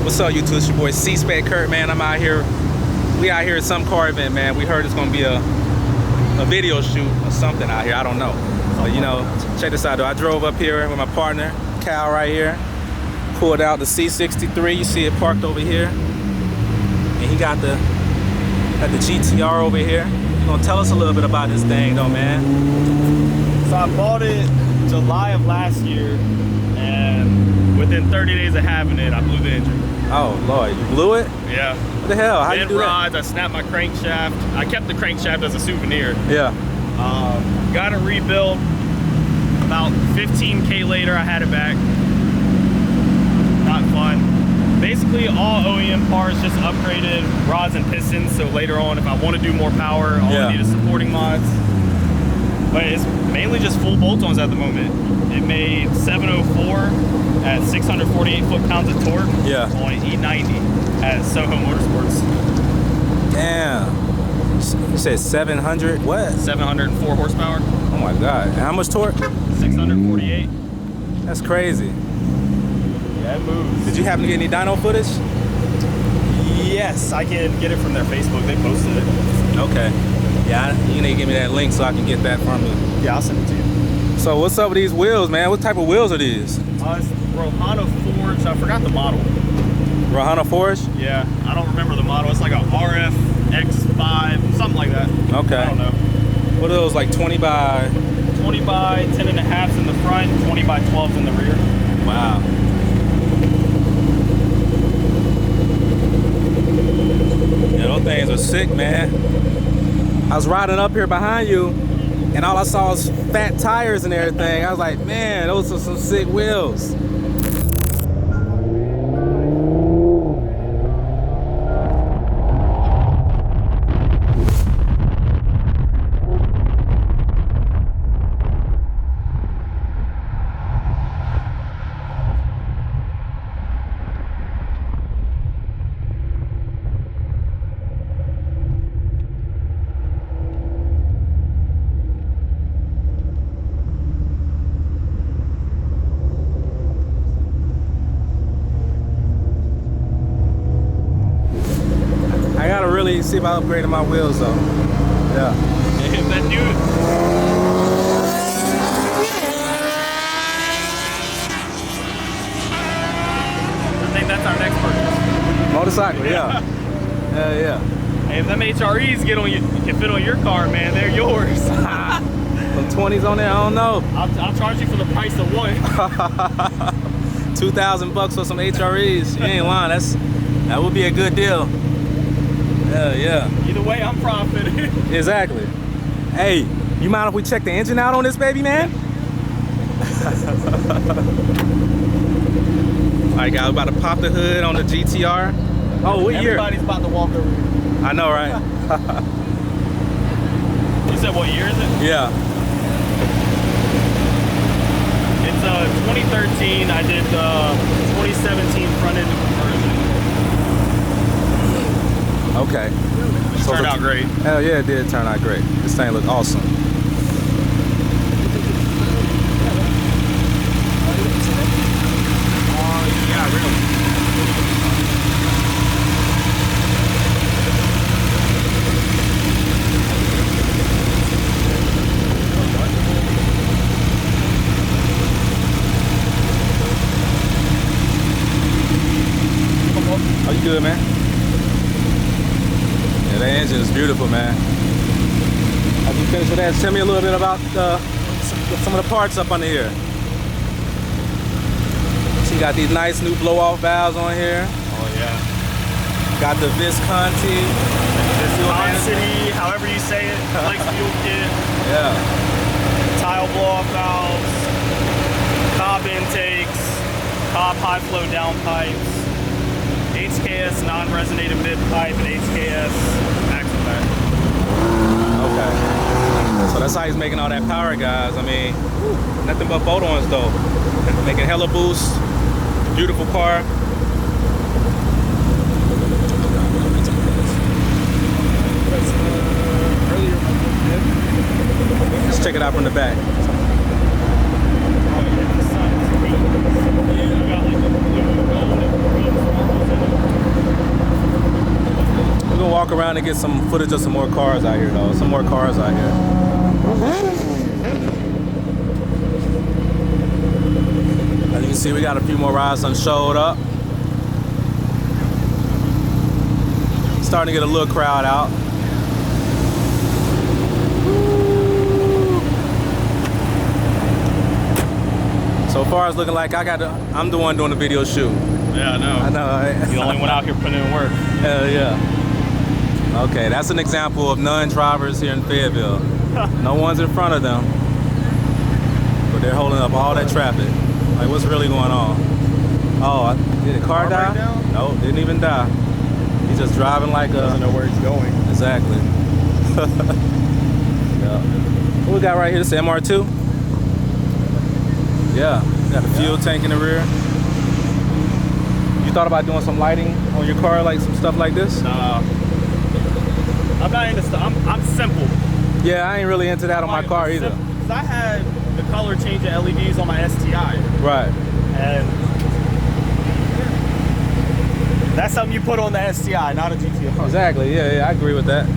What's up, YouTube? It's your boy C-Spec Kurt, man. I'm out here. We out here at some car event, man. We heard it's gonna be a video shoot or something out here. I don't know. But you know, check this out though. I drove up here with my partner, Cal, right here. Pulled out the C63. You see it parked over here. And he got the GTR over here. You gonna tell us a little bit about this thing though, man? So I bought it July of last year, and within 30 days of having it, I blew the engine. Oh Lord, you blew it? Yeah. What the hell? How you do rods, that? I snapped my crankshaft. I kept the crankshaft as a souvenir. Yeah. Got it rebuilt. About 15K later, I had it back. Not fun. Basically, all OEM parts, just upgraded rods and pistons. So later on, if I want to do more power, all I need is supporting mods. But it's mainly just full bolt-ons at the moment. It made 704 at 648 foot-pounds of torque on an E90 at Soho Motorsports. Damn. You said 700 what? 704 horsepower. Oh my God. And how much torque? 648. That's crazy. Yeah, it moves. Did you happen to get any dyno footage? Yes, I can get it from their Facebook. They posted it. Okay. Yeah, you need to give me that link so I can get that from you. Yeah, I'll send it to you. So what's up with these wheels, man? What type of wheels are these? It's Rohana Forge. I forgot the model. Rohana Forge? Yeah, I don't remember the model. It's like a RF X5, something like that. Okay. I don't know. What are those, like 20 by 10 and a half in the front, 20 by 12 in the rear. Wow. Yeah, those things are sick, man. I was riding up here behind you, and all I saw was fat tires and everything. I was like, man, those are some sick wheels. I gotta really see about upgrading my wheels though. Yeah. Hit that dude. I think that's our next purchase. Motorcycle, yeah. Yeah. Hey, if them HREs can fit on your car, man, they're yours. Some 20s on there, I don't know. I'll charge you for the price of one. 2,000 bucks for some HREs. You ain't lying. That would be a good deal. Yeah. Either way, I'm profiting. Exactly. Hey, you mind if we check the engine out on this baby, man? All right, guys, we're about to pop the hood on the GTR. Oh, what year? Everybody's about to walk over here. I know, right? You said what year is it? Yeah. It's 2013. I did 2017 front end conversion. Okay. It turned out great. Hell yeah, it did turn out great. This thing looked awesome. Yeah, really. Oh, you good, man? Yeah, that engine is beautiful, man. As you finish with that, tell me a little bit about some of the parts up under here. So you got these nice new blow-off valves on here. Oh yeah. Got the Visconti. Visconti, however you say it. Flex fuel kit. Yeah. Tile blow-off valves. Cob intakes. Cob high flow down pipes. HKS non-resonated mid pipe and HKS axle pack. Okay. So that's how he's making all that power, guys. I mean, nothing but bolt-ons though. Making hella boost. Beautiful car. Let's check it out from the back. walk around and get some footage of some more cars out here, though. Some more cars out here. As you can see, we got a few more rides that showed up. Starting to get a little crowd out. So far, it's looking like I'm the one doing the video shoot. Yeah, I know. I know, right? You're the only one out here putting in work. Hell yeah. Okay, that's an example of non-drivers here in Fayetteville. No one's in front of them, but they're holding up all that traffic. Like, what's really going on? Oh, did the car die? No, didn't even die. He's just driving like a... Doesn't know where he's going. Exactly. Yeah. What we got right here? This is MR2? Yeah, got a fuel tank in the rear. You thought about doing some lighting on your car, like some stuff like this? Nah. I'm not into stuff. I'm simple. Yeah, I ain't really into that on my car either. Because I had the color change of LEDs on my STI. Right. And that's something you put on the STI, not a GTR. Exactly. Yeah, I agree with that.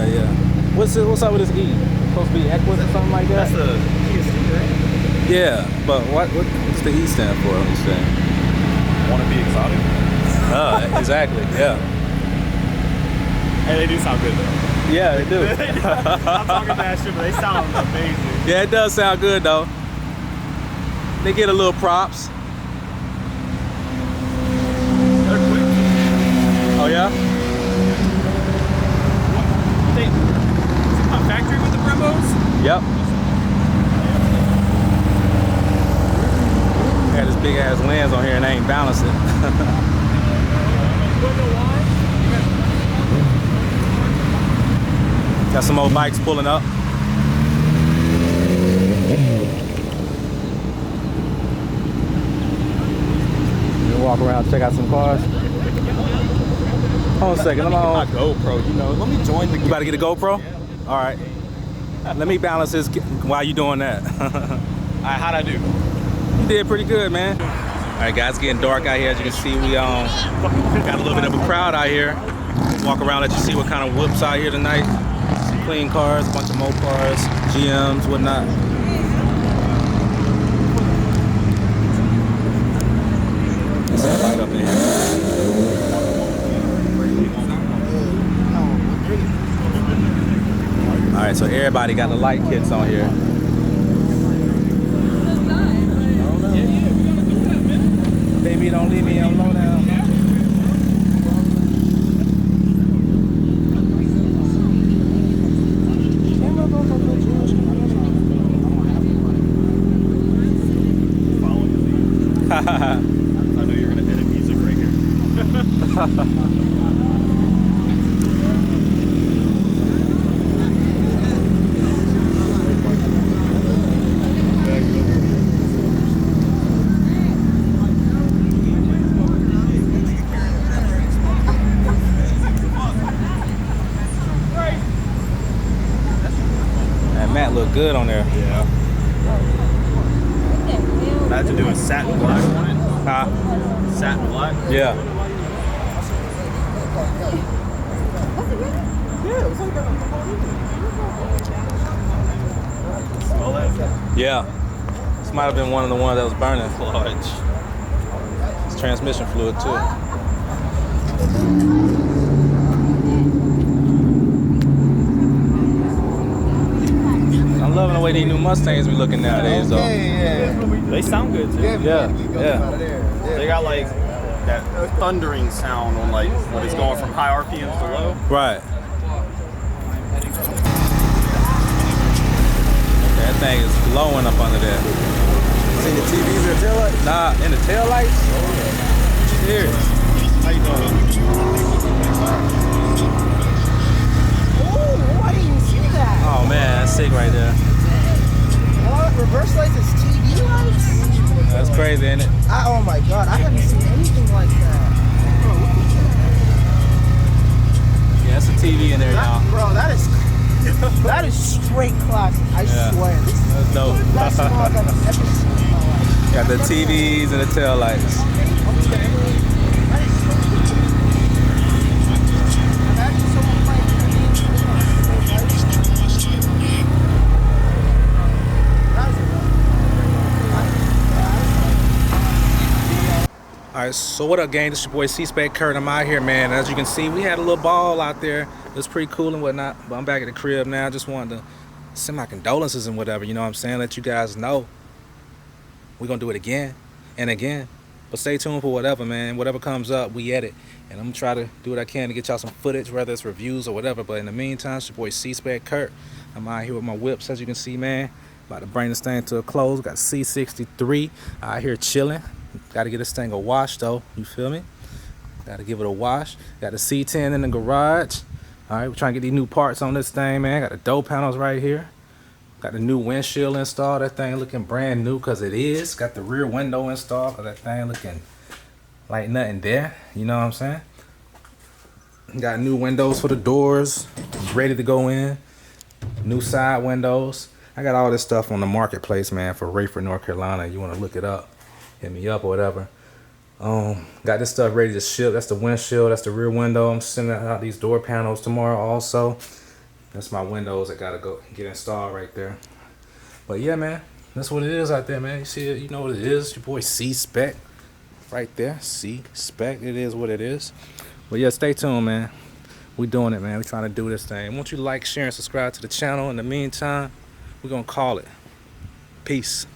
Yeah. What's up with this E? Supposed to be Equus or something like that? That's the PSC, right? Yeah, but what's the E stand for? I'm saying. Want to be exotic? Exactly. Yeah. And they do sound good though. Yeah, they do. I'm talking that shit, but they sound amazing. Yeah, it does sound good though. They get a little props. They're quick. Oh yeah? Is it my factory with the Brembos? Yep. Got this big ass lens on here and I ain't balanced it. Got some old bikes pulling up. We'll walk around, check out some cars. Hold on a second, I'm on. My GoPro, you know. Let me join the. You about to get a GoPro? All right. Let me balance this while you doing that. Alright, how'd I do? You did pretty good, man. All right, guys, it's getting dark out here. As you can see, we got a little bit of a crowd out here. Walk around, let you see what kind of whoops out here tonight. Some clean cars, a bunch of Mopars, GMs, whatnot. Let's get right up in here. All right, so everybody got the light kits on here. Baby, don't leave me on low down. I know you're gonna edit music right here. That Matt look good on there. Yeah. Imagine doing satin black on it. Huh? Satin black. Yeah. Smell that? Yeah. This might have been one of the ones that was burning. Clutch. It's transmission fluid too. I'm loving the way these new Mustangs be looking nowadays, though. They sound good too. Yeah. They got like that thundering sound on like when it's going from high RPMs to low. Right. That thing is glowing up under there. See the TVs or taillights? Nah, in the taillights? Cheers. How you doing? Oh, I didn't even see that. Oh man, that's sick right there. What? Reverse lights is TV lights? That's crazy, ain't it? Oh my god, I haven't seen anything like that. Yeah, that's a TV in there, y'all. Bro, that is straight classic. I swear. This is That's dope. the best car I've ever seen in my life. Got the TVs and the taillights. Alright, so what up, gang? This your boy C-Spec Kurt. I'm out here, man. As you can see, we had a little ball out there. It was pretty cool and whatnot, but I'm back at the crib now. I just wanted to send my condolences and whatever, you know what I'm saying? Let you guys know we're gonna do it again and again. But stay tuned for whatever, man. Whatever comes up, we edit. And I'm gonna try to do what I can to get y'all some footage, whether it's reviews or whatever. But in the meantime, it's your boy C-Spec Kurt. I'm out here with my whips, as you can see, man. About to bring this thing to a close. Got C63 out here chilling. Got to get this thing a wash, though. You feel me? Got to give it a wash. Got the C10 in the garage. All right, we're trying to get these new parts on this thing, man. Got the door panels right here. Got the new windshield installed. That thing looking brand new, because it is. Got the rear window installed, because that thing looking like nothing there. You know what I'm saying? Got new windows for the doors. Ready to go in. New side windows. I got all this stuff on the marketplace, man, for Rayford, North Carolina. You want to look it up, hit me up or whatever. Got this stuff ready to ship. That's the windshield. That's the rear window. I'm sending out these door panels tomorrow also. That's my windows that got to go get installed right there. But yeah, man, that's what it is out there, man. You see it, you know what it is. Your boy C-Spec right there. C-Spec, it is what it is. But yeah, stay tuned, man. We doing it, man. We trying to do this thing. Won't you like, share, and subscribe to the channel. In the meantime, we're gonna call it. Peace.